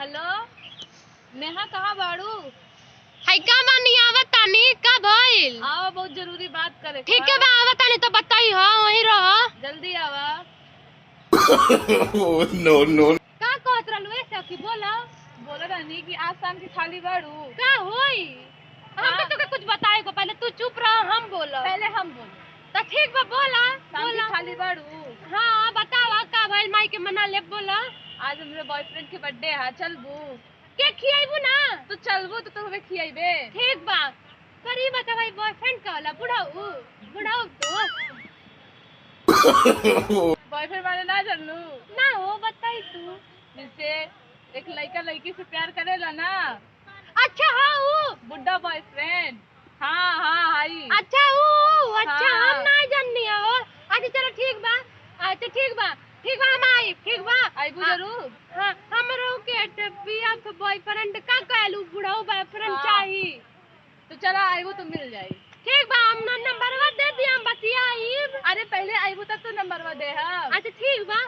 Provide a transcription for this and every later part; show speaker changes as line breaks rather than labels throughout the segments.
Hello Neha, कहाँ बाड़ू?
हाय का बानी आवत तानी का भइल?
आओ, बहुत जरूरी बात करे।
ठीक है बा आवत तानी तो बताई हो वहीं रहो।
जल्दी आवा।
नो नो
का कहत रहलू ऐसे की बोला?
बोला रानी कि आज शाम की खाली बाड़ू।
का होई? हमके तो कुछ बताए को पहले तू चुप रह हम बोलो।
पहले हम बोलो।
तो ठीक बा बोला।
शाम की खाली बाड़ू।
हां बतावा का भइल माई के मना ले बोला।
आज हमरे बॉयफ्रेंड के बर्थडे है, चलबू?
के खियाइबू ना?
तो चलबू तो तुम्हें खियाइबे।
ठीक बा। करी बता भाई बॉयफ्रेंड का होला बुढ़ाऊ तो
बॉयफ्रेंड माने ना जानलू?
ना हो बताई तू।
जिससे एक लड़का लड़की से प्यार करेला ना।
अच्छा हाँ वो
बुड्ढा बॉयफ्रेंड। हाँ हाँ हाई।
अच्छा वो अच्छा
हाँ।
हम ना जाननी हो। अच्छा चलो ठीक बा। अच्छा ठीक बा हम आई ठीक बा।
आइबू जरूर।
हाँ हमरो के बिया तो बॉयफ्रेंड का कहलू बुढ़ाऊ बॉयफ्रेंड
हाँ।
चाहिए।
तो चला आइबू तो मिल जाई।
ठीक बा हम नंबरवा दे दी हम बतियाई।
अरे पहले आइबू तब तो नंबरवा दे हम।
अच्छा ठीक बा।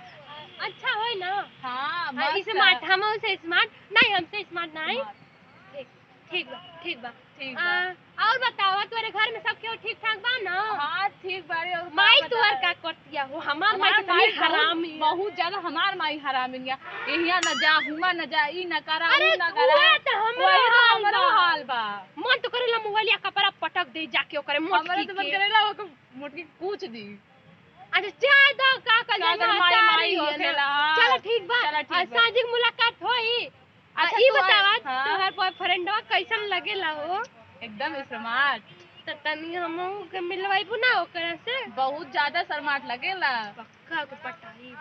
अच्छा होई ना?
हाँ मस्त।
स्मार्ट हम से स्मार्ट नहीं हमसे स्मार्ट नहीं। ठीक बा
ठीक बा।
और बतावा तुम्हारे घर में सब क्यों ठीक ठाक बा ना?
हाँ ठीक बाड़ी। और
माई तुअर का करतिया हो हमार माई तो नहीं हरामी
बहुत ज्यादा हमार माई हरामी है। यहिया न जा हुआ न जा ई न करा
अरे
ऊ न करा।
तो
हमरो हाल बा।
मन तो करेला मोबाइलिया कपड़ा पटक दे जाके ओकरे मोटकी
हमरे तो मन करेला ओके मोटकी पूछ दी।
अच्छा चाय दो का कल
माई होखेला।
चलो ठीक बा। साजिक मुलाकात होई। अच्छा ई बतावा तोहर बॉयफ्रेंडवा कैसन लगेला हो?
एकदम स्मार्ट।
त तनी हमहू के मिलवाइबू ना ओकरा से?
बहुत ज्यादा स्मार्ट लगेला।
पक्का को पटाई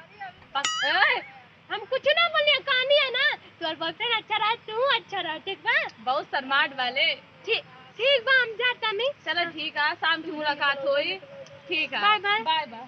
हम कुछ ना बोलिए कहानी है ना। तोहर बॉयफ्रेंड अच्छा रहा तू अच्छा रहा ठीक बा।
बहुत स्मार्ट वाले।
ठीक बा हम जाता नहीं।
चलो ठीक है शाम की मुलाकात होई। ठीक है
बाय बाय।
By by.